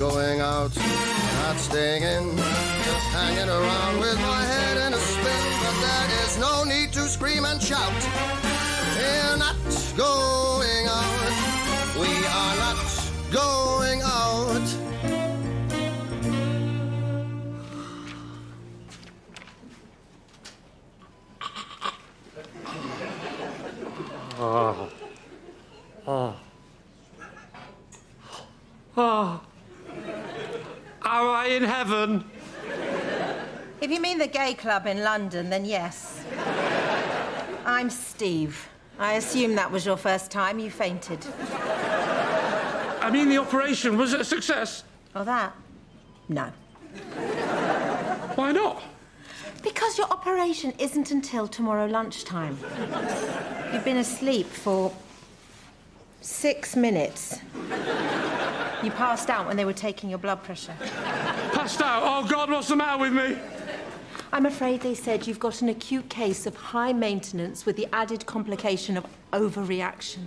going out, not staying in, just hanging around with my head in a spin. But there is no need to scream and shout. We're not going out. We are not going out. Oh. Oh. Oh. Am I in heaven? If you mean the gay club in London, then yes. I'm Steve. I assume that was your first time you fainted. I mean, the operation, was it a success? Oh, that? No. Why not? Because your operation isn't until tomorrow lunchtime. You've been asleep for 6 minutes. You passed out when they were taking your blood pressure. Passed out? Oh, God, what's the matter with me? I'm afraid they said you've got an acute case of high maintenance with the added complication of overreaction.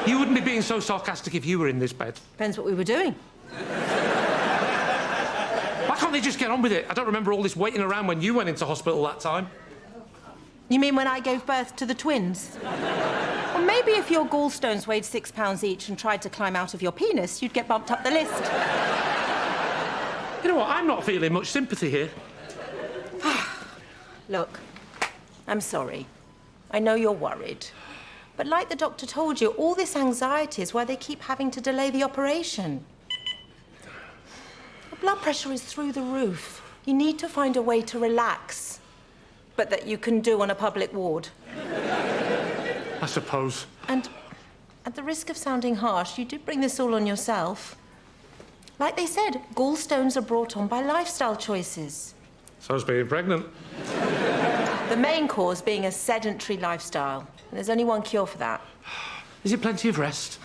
You wouldn't be being so sarcastic if you were in this bed. Depends what we were doing. Why can't they just get on with it? I don't remember all this waiting around when you went into hospital that time. You mean when I gave birth to the twins? Or maybe if your gallstones weighed 6 pounds each and tried to climb out of your penis, you'd get bumped up the list. You know what? I'm not feeling much sympathy here. Look, I'm sorry. I know you're worried. But like the doctor told you, all this anxiety is why they keep having to delay the operation. The blood pressure is through the roof. You need to find a way to relax, but that you can do on a public ward. I suppose. And at the risk of sounding harsh, you did bring this all on yourself. Like they said, gallstones are brought on by lifestyle choices. So's being pregnant. The main cause being a sedentary lifestyle. And there's only one cure for that. Is it plenty of rest?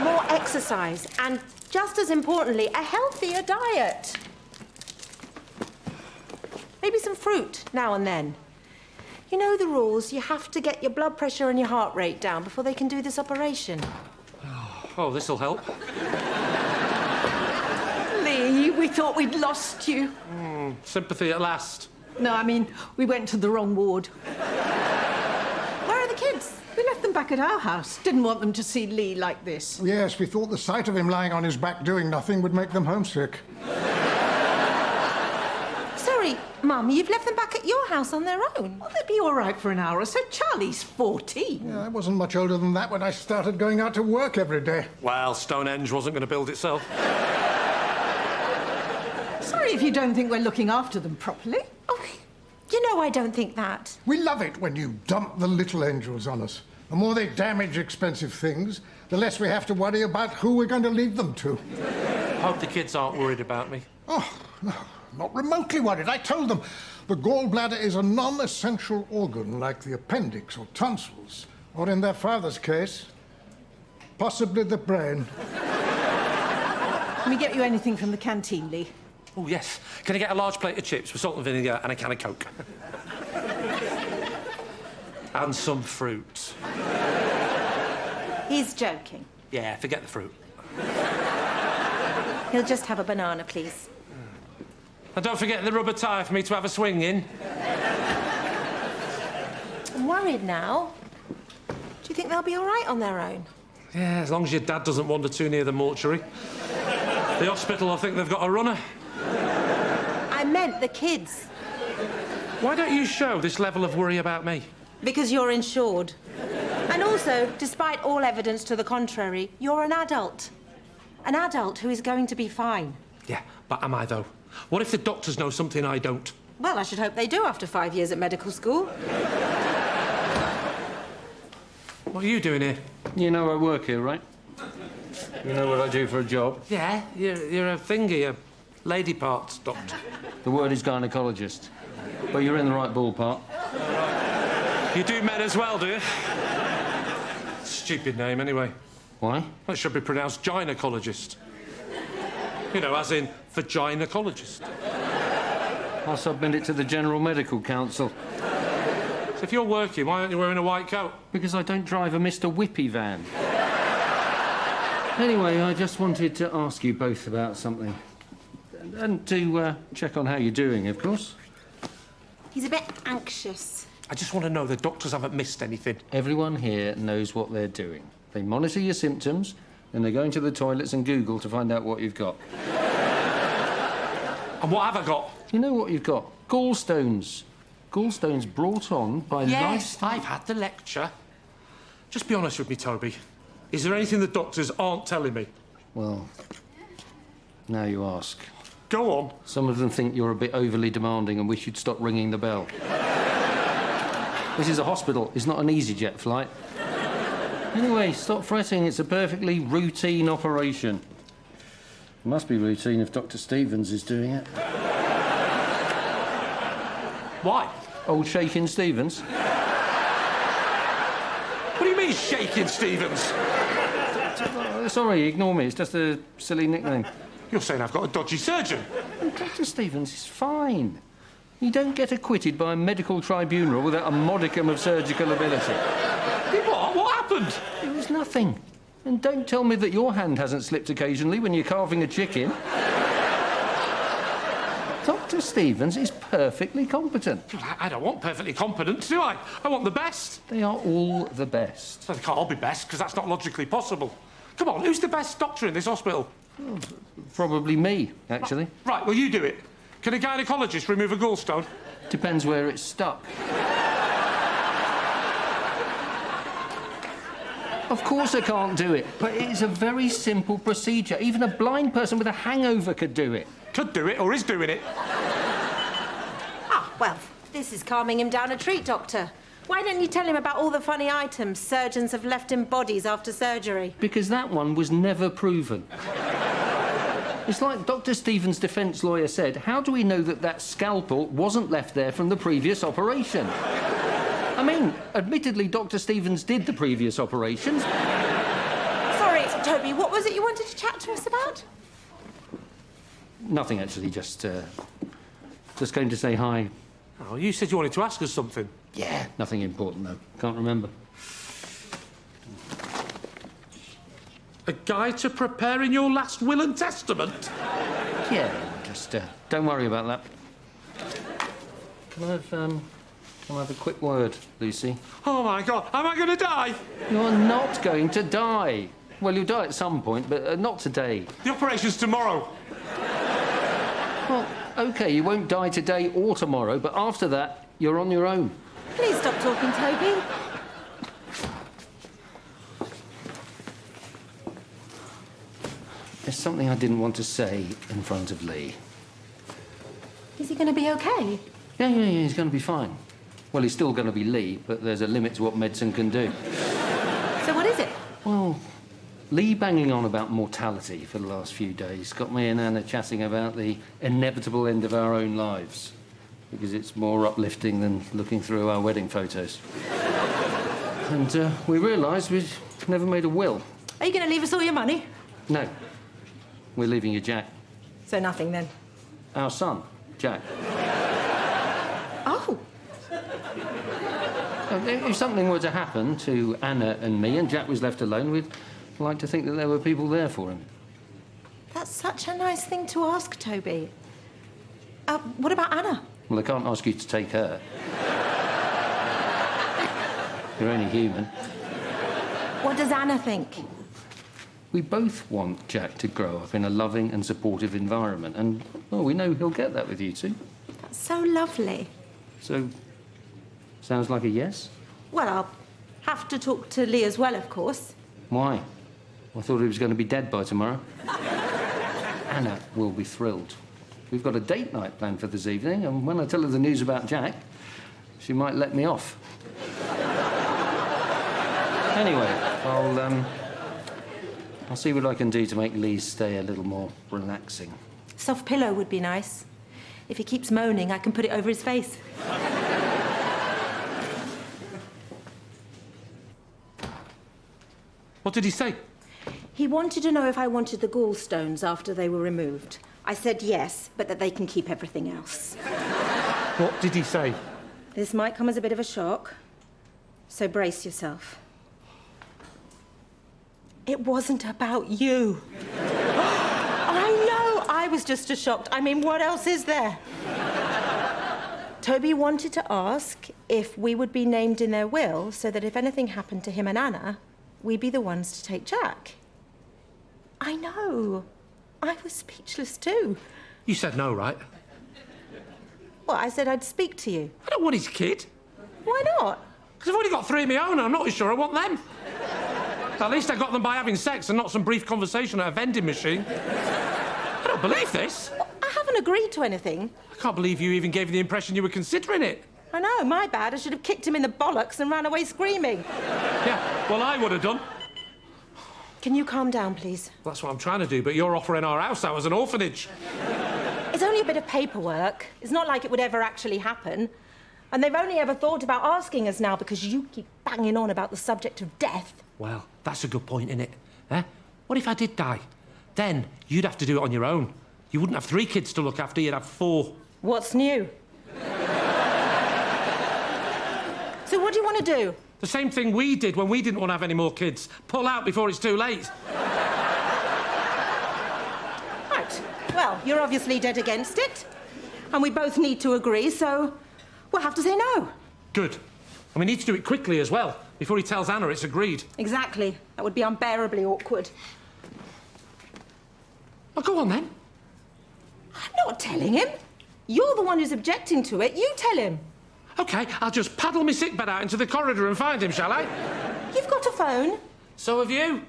More exercise and, just as importantly, a healthier diet. Maybe some fruit now and then. You know the rules. You have to get your blood pressure and your heart rate down before they can do this operation. Oh, this'll help. Lee, we thought we'd lost you. Sympathy at last. No, I mean, we went to the wrong ward. Where are the kids? We left them back at our house. Didn't want them to see Lee like this. Yes, we thought the sight of him lying on his back doing nothing would make them homesick. Sorry, Mum, you've left them back at your house on their own. Well, they'd be all right for an hour or so. Charlie's 14. Yeah, I wasn't much older than that when I started going out to work every day. Well, Stonehenge wasn't going to build itself. Sorry if you don't think we're looking after them properly. Oh, you know I don't think that. We love it when you dump the little angels on us. The more they damage expensive things, the less we have to worry about who we're going to leave them to. Hope the kids aren't worried about me. Oh, no, not remotely worried. I told them the gallbladder is a non-essential organ like the appendix or tonsils, or in their father's case, possibly the brain. Can we get you anything from the canteen, Lee? Oh, yes. Can I get a large plate of chips with salt and vinegar and a can of Coke? And some fruit. He's joking. Yeah, forget the fruit. He'll just have a banana, please. And don't forget the rubber tyre for me to have a swing in. I'm worried now. Do you think they'll be all right on their own? Yeah, as long as your dad doesn't wander too near the mortuary. The hospital, I think they've got a runner. I meant the kids. Why don't you show this level of worry about me? Because you're insured. And also, despite all evidence to the contrary, you're an adult. An adult who is going to be fine. Yeah, but am I, though? What if the doctors know something I don't? Well, I should hope they do after 5 years at medical school. What are you doing here? You know I work here, right? You know what I do for a job? Yeah, you're a thingy, a lady parts doctor. The word is gynaecologist. But you're in the right ballpark. You do men as well, do you? Stupid name, anyway. Why? Well, it should be pronounced gynaecologist. You know, as in vaginacologist. I'll submit it to the General Medical Council. So if you're working, why aren't you wearing a white coat? Because I don't drive a Mr. Whippy van. Anyway, I just wanted to ask you both about something. And to check on how you're doing, of course. He's a bit anxious. I just want to know the doctors haven't missed anything. Everyone here knows what they're doing. They monitor your symptoms, and they go into the toilets and Google to find out what you've got. And what have I got? You know what you've got? Gallstones. Gallstones brought on by Yes, I've had the lecture. Just be honest with me, Toby. Is there anything the doctors aren't telling me? Well, now you ask. Go on. Some of them think you're a bit overly demanding and wish you'd stop ringing the bell. This is a hospital. It's not an EasyJet flight. Anyway, stop fretting. It's a perfectly routine operation. It must be routine if Dr. Stevens is doing it. Why? Old Shakin' Stevens? What do you mean, Shakin' Stevens? Sorry, ignore me. It's just a silly nickname. You're saying I've got a dodgy surgeon? Dr. Stevens is fine. You don't get acquitted by a medical tribunal without a modicum of surgical ability. What? What happened? It was nothing. And don't tell me that your hand hasn't slipped occasionally when you're carving a chicken. Dr. Stevens is perfectly competent. I don't want perfectly competent, do I? I want the best. They are all the best. Well, they can't all be best, because that's not logically possible. Come on, who's the best doctor in this hospital? Probably me, actually. Right, well, you do it. Can a gynaecologist remove a gallstone? Depends where it's stuck. Of course I can't do it, but it is a very simple procedure. Even a blind person with a hangover could do it. Could do it, or is doing it. Ah, well, this is calming him down a treat, Doctor. Why don't you tell him about all the funny items surgeons have left in bodies after surgery? Because that one was never proven. It's like Dr. Stevens' defence lawyer said, how do we know that that scalpel wasn't left there from the previous operation? I mean, admittedly, Dr. Stevens did the previous operations. Sorry, Toby, what was it you wanted to chat to us about? Nothing, actually, just going to say hi. Oh, you said you wanted to ask us something. Yeah, nothing important, though. Can't remember. A guide to preparing your last will and testament? Yeah, just don't worry about that. Can I have a quick word, Lucy? Oh, my God, am I going to die? You're not going to die. Well, you'll die at some point, but not today. The operation's tomorrow. Well, OK, you won't die today or tomorrow, but after that, you're on your own. Please stop talking, Toby. There's something I didn't want to say in front of Lee. Is he going to be OK? Yeah, he's going to be fine. Well, he's still going to be Lee, but there's a limit to what medicine can do. So what is it? Well, Lee banging on about mortality for the last few days got me and Anna chatting about the inevitable end of our own lives, because it's more uplifting than looking through our wedding photos. And we realised we'd never made a will. Are you going to leave us all your money? No. We're leaving you Jack. So nothing, then? Our son, Jack. Oh. If something were to happen to Anna and me and Jack was left alone, we'd like to think that there were people there for him. That's such a nice thing to ask, Toby. What about Anna? Well, I can't ask you to take her. You're only human. What does Anna think? We both want Jack to grow up in a loving and supportive environment, and, well, we know he'll get that with you two. That's so lovely. So, sounds like a yes? Well, I'll have to talk to Lee as well, of course. Why? I thought he was going to be dead by tomorrow. Anna will be thrilled. We've got a date night planned for this evening, and when I tell her the news about Jack, she might let me off. Anyway, I'll see what I can do to make Lee's stay a little more relaxing. Soft pillow would be nice. If he keeps moaning, I can put it over his face. What did he say? He wanted to know if I wanted the gallstones after they were removed. I said yes, but that they can keep everything else. What did he say? This might come as a bit of a shock, so brace yourself. It wasn't about you. I know, I was just as shocked. I mean, what else is there? Toby wanted to ask if we would be named in their will so that if anything happened to him and Anna, we'd be the ones to take Jack. I know. I was speechless too. You said no, right? Well, I said I'd speak to you. I don't want his kid. Why not? Because I've already got 3 of my own and I'm not sure I want them. At least I got them by having sex and not some brief conversation at a vending machine. I don't believe this. Well, I haven't agreed to anything. I can't believe you even gave me the impression you were considering it. I know, my bad. I should have kicked him in the bollocks and ran away screaming. Yeah, well, I would have done. Can you calm down, please? That's what I'm trying to do, but you're offering our house out as an orphanage. It's only a bit of paperwork. It's not like it would ever actually happen. And they've only ever thought about asking us now because you keep banging on about the subject of death. Well, that's a good point, innit? Eh? What if I did die? Then you'd have to do it on your own. You wouldn't have 3 kids to look after, you'd have 4. What's new? So what do you want to do? The same thing we did when we didn't want to have any more kids. Pull out before it's too late. Right. Well, you're obviously dead against it. And we both need to agree, so we'll have to say no. Good. And we need to do it quickly as well, before he tells Anna it's agreed. Exactly. That would be unbearably awkward. Well, go on then. I'm not telling him. You're the one who's objecting to it. You tell him. OK, I'll just paddle my sickbed out into the corridor and find him, shall I? You've got a phone. So have you.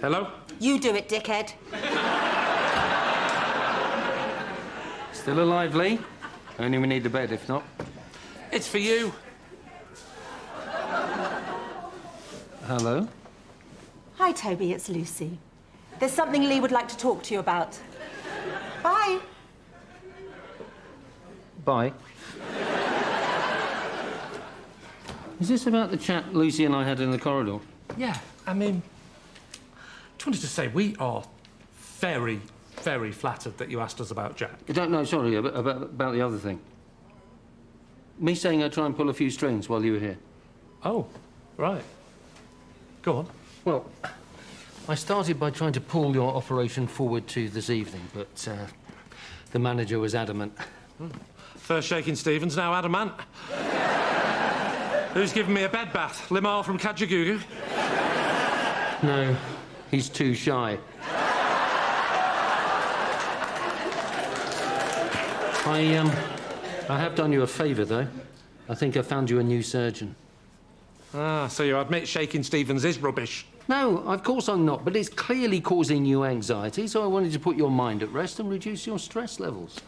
Hello? You do it, dickhead. Still alive, Lee? Only we need the bed, if not. It's for you. Hello? Hi, Toby, it's Lucy. There's something Lee would like to talk to you about. Bye. Bye. Is this about the chat Lucy and I had in the corridor? Yeah, I mean, just wanted to say we are very, very flattered that you asked us about Jack. No, sorry, about the other thing. Me saying I'd try and pull a few strings while you were here. Oh, right. Go on. Well, I started by trying to pull your operation forward to this evening, but the manager was adamant. First shaking Stevens, now adamant. Who's giving me a bed bath? Limal from Kajagoogoo? No, he's too shy. I have done you a favour, though. I think I found you a new surgeon. Ah, so you admit shaking Stevens is rubbish? No, of course I'm not, but it's clearly causing you anxiety, so I wanted to put your mind at rest and reduce your stress levels.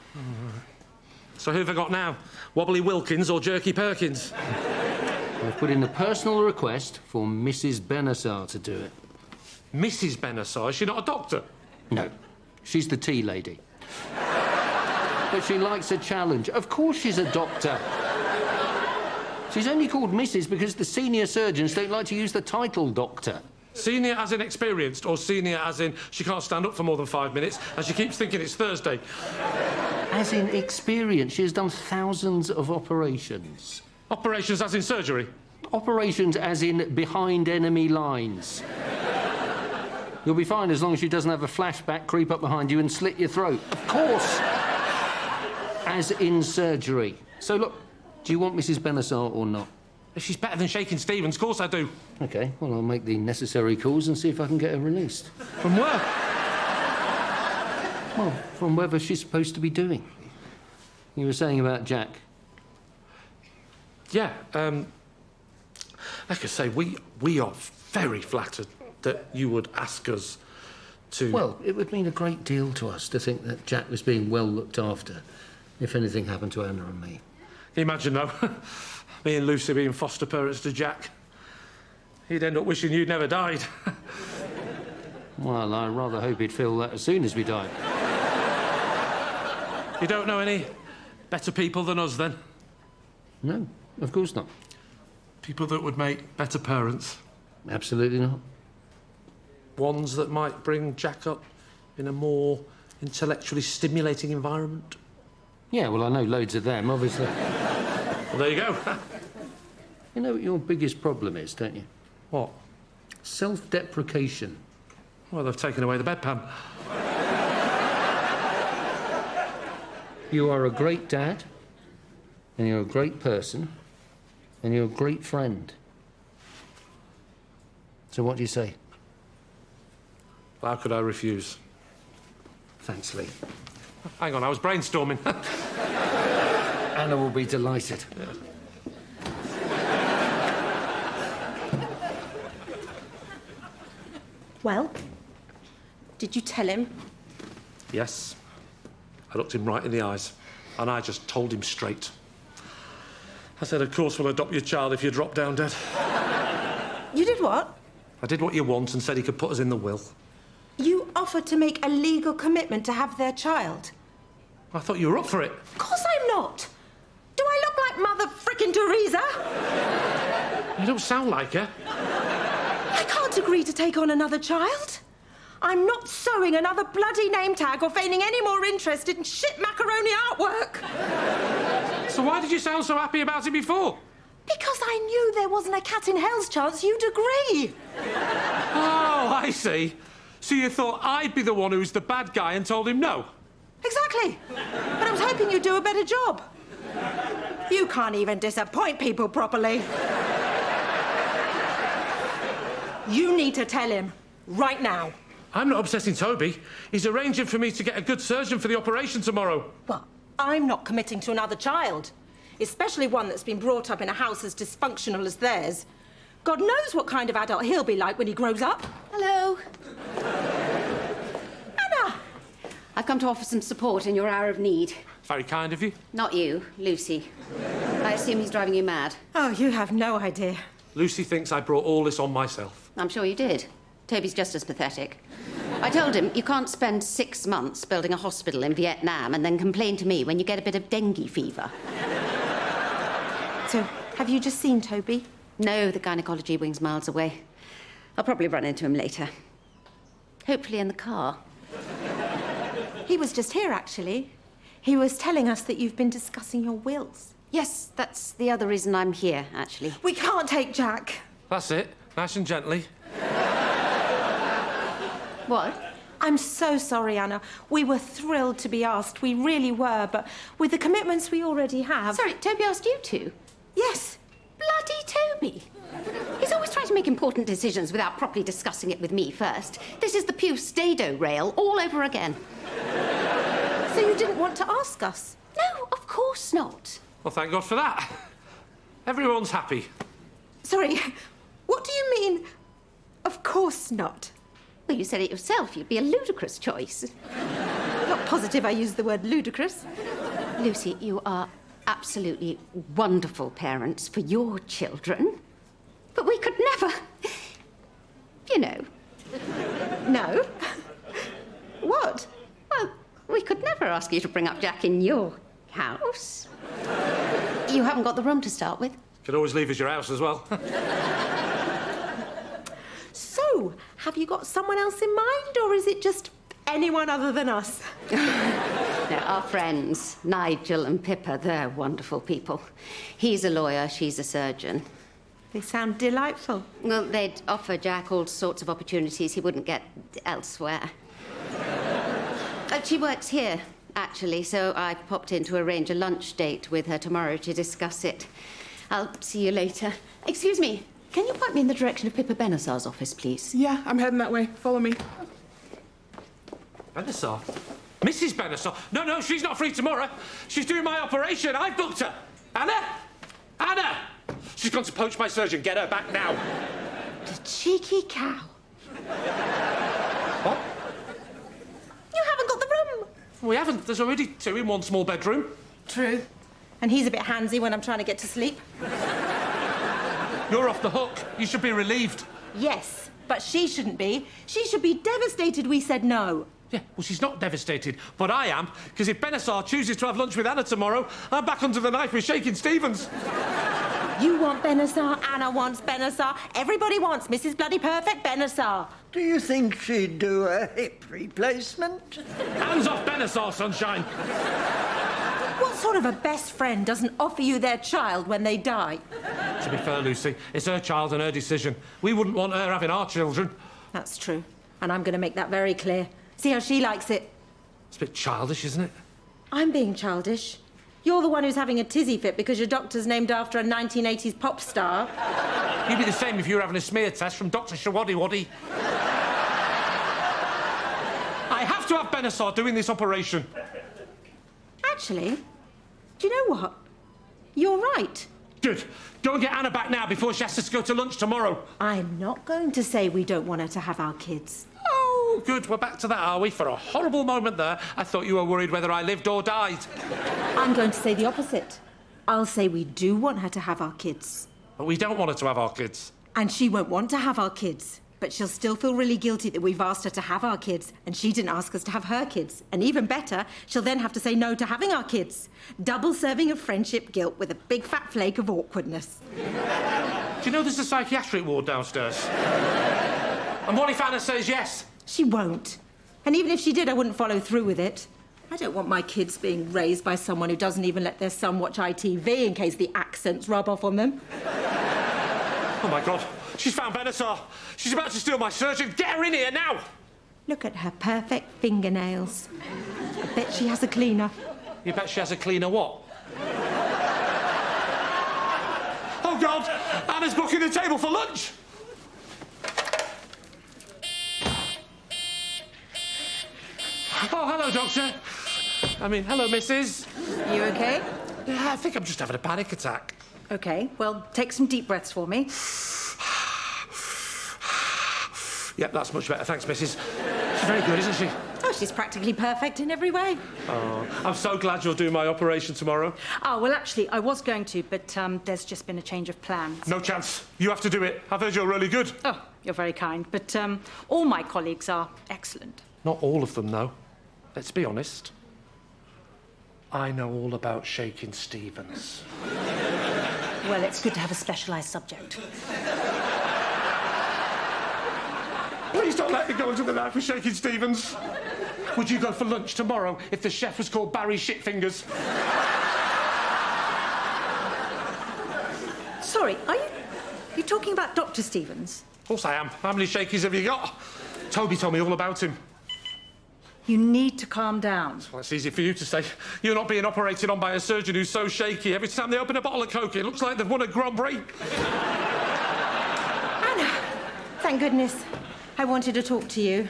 So who have I got now? Wobbly Wilkins or Jerky Perkins? I've put in a personal request for Mrs. Benassar to do it. Mrs. Benassar? Is she not a doctor? No, she's the tea lady. But she likes a challenge. Of course she's a doctor. She's only called Mrs. because the senior surgeons don't like to use the title doctor. Senior as in experienced, or senior as in she can't stand up for more than 5 minutes and she keeps thinking it's Thursday? As in experience. She has done thousands of operations. Operations as in surgery? Operations as in behind enemy lines. You'll be fine as long as she doesn't have a flashback creep up behind you and slit your throat. Of course. As in surgery. So, look, do you want Mrs. Benassar or not? If she's better than shaking Stevens, of course I do. OK, well, I'll make the necessary calls and see if I can get her released. From where? Well, from wherever she's supposed to be doing. You were saying about Jack. Yeah, like I say, we are very flattered that you would ask us to... Well, it would mean a great deal to us to think that Jack was being well looked after if anything happened to Anna and me. Can you imagine, though? Me and Lucy being foster parents to Jack. He'd end up wishing you'd never died. Well, I rather hope he'd feel that as soon as we died. You don't know any better people than us, then? No, of course not. People that would make better parents? Absolutely not. Ones that might bring Jack up in a more intellectually stimulating environment? Yeah, well, I know loads of them, obviously. Well, there you go. You know what your biggest problem is, don't you? What? Self-deprecation. Well, they've taken away the bedpan. You are a great dad, and you're a great person, and you're a great friend. So what do you say? How could I refuse? Thanks, Lee. Hang on, I was brainstorming. Anna will be delighted. Well, did you tell him? Yes. I looked him right in the eyes, and I just told him straight. I said, of course we'll adopt your child if you drop down dead. You did what? I did what you want and said he could put us in the will. You offered to make a legal commitment to have their child. I thought you were up for it. Of course I'm not. Do I look like Mother frickin' Teresa? You don't sound like her. I can't agree to take on another child. I'm not sewing another bloody name tag or feigning any more interest in shit macaroni artwork. So why did you sound so happy about it before? Because I knew there wasn't a cat in hell's chance you'd agree. Oh, I see. So you thought I'd be the one who's the bad guy and told him no? Exactly. But I was hoping you'd do a better job. You can't even disappoint people properly. You need to tell him right now. I'm not obsessing Toby. He's arranging for me to get a good surgeon for the operation tomorrow. Well, I'm not committing to another child, especially one that's been brought up in a house as dysfunctional as theirs. God knows what kind of adult he'll be like when he grows up. Hello. Anna! I've come to offer some support in your hour of need. Very kind of you. Not you, Lucy. I assume he's driving you mad. Oh, you have no idea. Lucy thinks I brought all this on myself. I'm sure you did. Toby's just as pathetic. I told him you can't spend 6 months building a hospital in Vietnam and then complain to me when you get a bit of dengue fever. So, have you just seen Toby? No, the gynecology wing's miles away. I'll probably run into him later. Hopefully in the car. He was just here, actually. He was telling us that you've been discussing your wills. Yes, that's the other reason I'm here, actually. We can't take Jack. That's it. Nice and gently. What? I'm so sorry, Anna. We were thrilled to be asked. We really were, but with the commitments we already have... Sorry, Toby asked you to? Yes. Bloody Toby. He's always trying to make important decisions without properly discussing it with me first. This is the Pew Stado rail all over again. So you didn't want to ask us? No, of course not. Well, thank God for that. Everyone's happy. Sorry, what do you mean, of course not? Well, you said it yourself. You'd be a ludicrous choice. Not positive I used the word ludicrous. Lucy, you are absolutely wonderful parents for your children. But we could never... You know. No? What? Well, we could never ask you to bring up Jack in your house. You haven't got the room to start with. Could always leave as your house as well. So, have you got someone else in mind, or is it just anyone other than us? They're our friends, Nigel and Pippa. They're wonderful people. He's a lawyer, she's a surgeon. They sound delightful. Well, they'd offer Jack all sorts of opportunities he wouldn't get elsewhere. She works here, actually, so I popped in to arrange a lunch date with her tomorrow to discuss it. I'll see you later. Excuse me, can you point me in the direction of Pippa Benassar's office, please? Yeah, I'm heading that way. Follow me. Benassar? Mrs. Benassar? No, she's not free tomorrow. She's doing my operation. I've booked her. Anna? Anna! She's gone to poach my surgeon. Get her back now. The cheeky cow. What? You haven't got the room. We haven't. There's already 2 in one small bedroom. True. And he's a bit handsy when I'm trying to get to sleep. You're off the hook. You should be relieved. Yes, but she shouldn't be. She should be devastated we said no. Yeah, well, she's not devastated, but I am, because if Benassar chooses to have lunch with Anna tomorrow, I'm back under the knife with Shakin' Stevens. You want Benassar, Anna wants Benassar, everybody wants Mrs. Bloody Perfect Benassar. Do you think she'd do a hip replacement? Hands off Benassar, sunshine. What sort of a best friend doesn't offer you their child when they die? To be fair, Lucy, it's her child and her decision. We wouldn't want her having our children. That's true. And I'm going to make that very clear. See how she likes it. It's a bit childish, isn't it? I'm being childish. You're the one who's having a tizzy fit because your doctor's named after a 1980s pop star. You'd be the same if you were having a smear test from Dr. Shawaddy Waddy. I have to have Benassar doing this operation. Actually, do you know what? You're right. Good. Go and get Anna back now before she has to go to lunch tomorrow. I'm not going to say we don't want her to have our kids. Oh, good. We're back to that, are we? For a horrible moment there, I thought you were worried whether I lived or died. I'm going to say the opposite. I'll say we do want her to have our kids. But we don't want her to have our kids. And she won't want to have our kids. But she'll still feel really guilty that we've asked her to have our kids, and she didn't ask us to have her kids. And even better, she'll then have to say no to having our kids. Double serving of friendship guilt with a big fat flake of awkwardness. Do you know there's a psychiatric ward downstairs? And what if Anna says yes? She won't. And even if she did, I wouldn't follow through with it. I don't want my kids being raised by someone who doesn't even let their son watch ITV in case the accents rub off on them. Oh, my God. She's found Benassar. She's about to steal my surgeon. Get her in here now! Look at her perfect fingernails. I bet she has a cleaner. You bet she has a cleaner what? Oh, God! Anna's booking the table for lunch! Oh, hello, Doctor. Hello, Mrs. You okay? Yeah, I think I'm just having a panic attack. Okay, well, take some deep breaths for me. Yep, that's much better. Thanks, Mrs. She's very good, isn't she? Oh, she's practically perfect in every way. Oh, I'm so glad you'll do my operation tomorrow. Oh, well, actually, I was going to, but there's just been a change of plans. No chance. You have to do it. I've heard you're really good. Oh, you're very kind, but all my colleagues are excellent. Not all of them, though. Let's be honest. I know all about Shaking Stevens. Well, it's good to have a specialised subject. Please don't let me go into the knife with Shaking Stevens. Would you go for lunch tomorrow if the chef was called Barry Shitfingers? Sorry, are you talking about Dr. Stevens? Of course I am. How many shakies have you got? Toby told me all about him. You need to calm down. Well, it's easy for you to say. You're not being operated on by a surgeon who's so shaky. Every time they open a bottle of Coke, it looks like they've won a Grand Prix. Anna, thank goodness. I wanted to talk to you.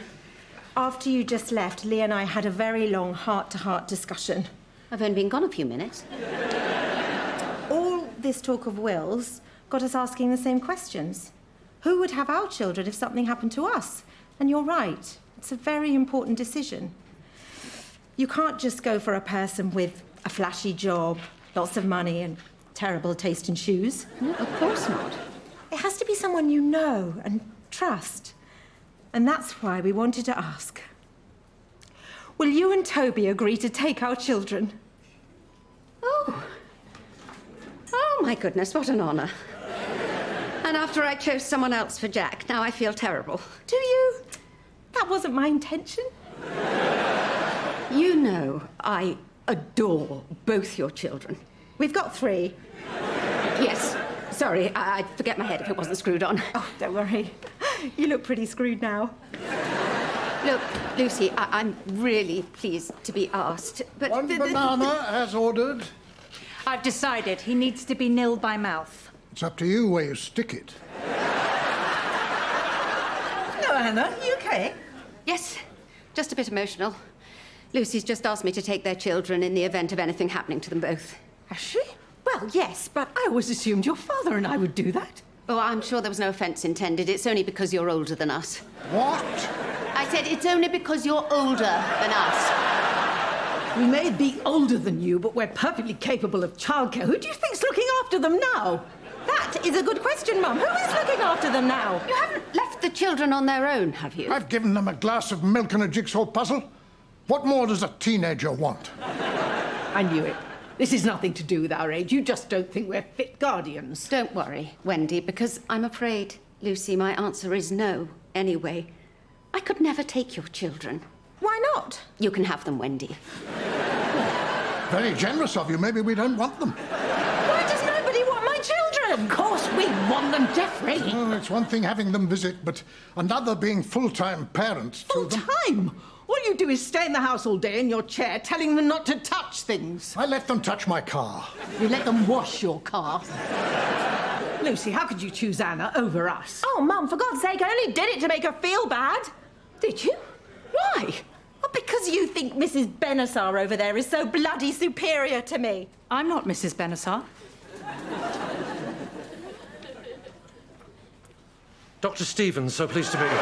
After you just left, Lee and I had a very long heart-to-heart discussion. I've only been gone a few minutes. All this talk of wills got us asking the same questions. Who would have our children if something happened to us? And you're right. It's a very important decision. You can't just go for a person with a flashy job, lots of money, and terrible taste in shoes. No, of course not. It has to be someone you know and trust. And that's why we wanted to ask. Will you and Toby agree to take our children? Oh, my goodness, what an honour. And after I chose someone else for Jack, now I feel terrible. Do you? That wasn't my intention. You know, I adore both your children. We've got 3. Yes. Sorry, I'd forget my head if it wasn't screwed on. Oh, don't worry. You look pretty screwed now. Look, Lucy, I'm really pleased to be asked, but... One banana as ordered. I've decided he needs to be nilled by mouth. It's up to you where you stick it. No, Anna, you okay? Yes, just a bit emotional. Lucy's just asked me to take their children in the event of anything happening to them both. Has she? Well, yes, but I always assumed your father and I would do that. Oh, I'm sure there was no offence intended. It's only because you're older than us. What? I said it's only because you're older than us. We may be older than you, but we're perfectly capable of childcare. Who do you think's looking after them now? That is a good question, Mum. Who is looking after them now? You haven't left the children on their own, have you? I've given them a glass of milk and a jigsaw puzzle. What more does a teenager want? I knew it. This is nothing to do with our age. You just don't think we're fit guardians. Don't worry, Wendy, because I'm afraid, Lucy, my answer is no, anyway. I could never take your children. Why not? You can have them, Wendy. Very generous of you. Maybe we don't want them. Why does nobody want my children? Of course we want them, Geoffrey. Oh, it's one thing having them visit, but another being full-time parents to them. Full-time? All you do is stay in the house all day in your chair, telling them not to touch things. I let them touch my car. You let them wash your car. Lucy, how could you choose Anna over us? Oh, Mum, for God's sake, I only did it to make her feel bad. Did you? Why? Well, because you think Mrs. Benassar over there is so bloody superior to me. I'm not Mrs. Benassar. Dr. Stevens, so pleased to meet you.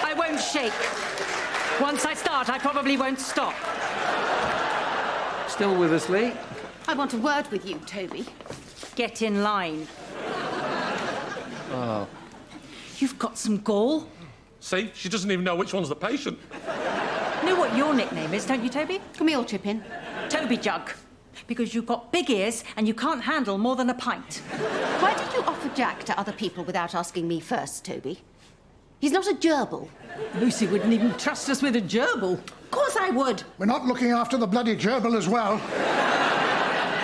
I won't shake. Once I start, I probably won't stop. Still with us, Lee? I want a word with you, Toby. Get in line. Oh. You've got some gall. See, she doesn't even know which one's the patient. Know what your nickname is, don't you, Toby? Can we all chip in? Toby Jug. Because you've got big ears and you can't handle more than a pint. Why did you offer Jack to other people without asking me first, Toby? He's not a gerbil. Lucy wouldn't even trust us with a gerbil. Of course I would. We're not looking after the bloody gerbil as well.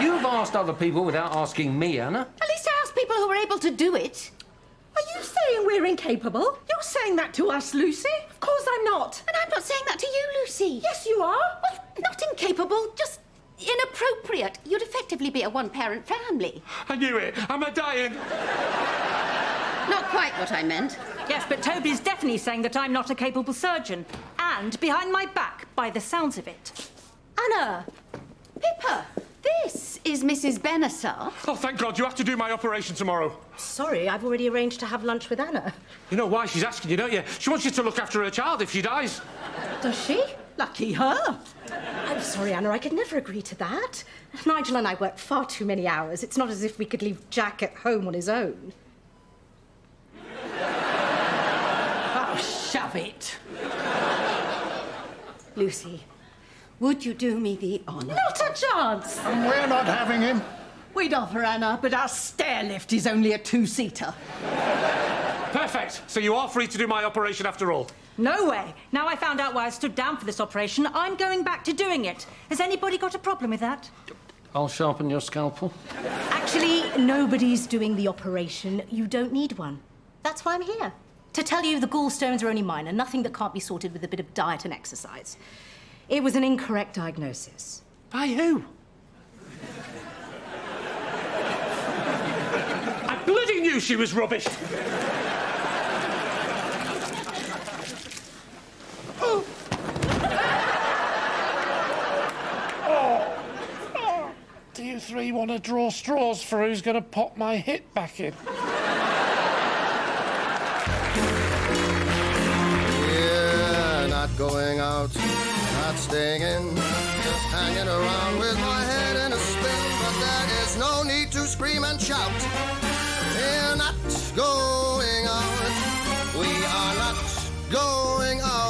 You've asked other people without asking me, Anna. At least I asked people who were able to do it. Are you saying we're incapable? You're saying that to us, Lucy? Of course I'm not. And I'm not saying that to you, Lucy. Yes, you are. Well, not incapable, just inappropriate. You'd effectively be a one-parent family. I knew it. I'm a dying. Not quite what I meant. Yes, but Toby's definitely saying that I'm not a capable surgeon. And behind my back, by the sounds of it. Anna! Pippa! This is Mrs. Benassar. Oh, thank God, you have to do my operation tomorrow. Sorry, I've already arranged to have lunch with Anna. You know why she's asking you, don't you? She wants you to look after her child if she dies. Does she? Lucky her. I'm sorry, Anna, I could never agree to that. Nigel and I work far too many hours. It's not as if we could leave Jack at home on his own. Oh, shove it. Lucy, would you do me the honour? Not a chance. And we're not having him. We'd offer Anna, but our stair lift is only a two-seater. Perfect. So you are free to do my operation after all. No way. Now I found out why I stood down for this operation, I'm going back to doing it. Has anybody got a problem with that? I'll sharpen your scalpel. Actually, nobody's doing the operation. You don't need one. That's why I'm here. To tell you the gallstones are only minor, nothing that can't be sorted with a bit of diet and exercise. It was an incorrect diagnosis. By who? I bloody knew she was rubbish. Do you three want to draw straws for who's going to pop my hip back in? Yeah, not going out, not staying in, just hanging around with my head in a spin. But there is no need to scream and shout. We're not going out. We are not going out.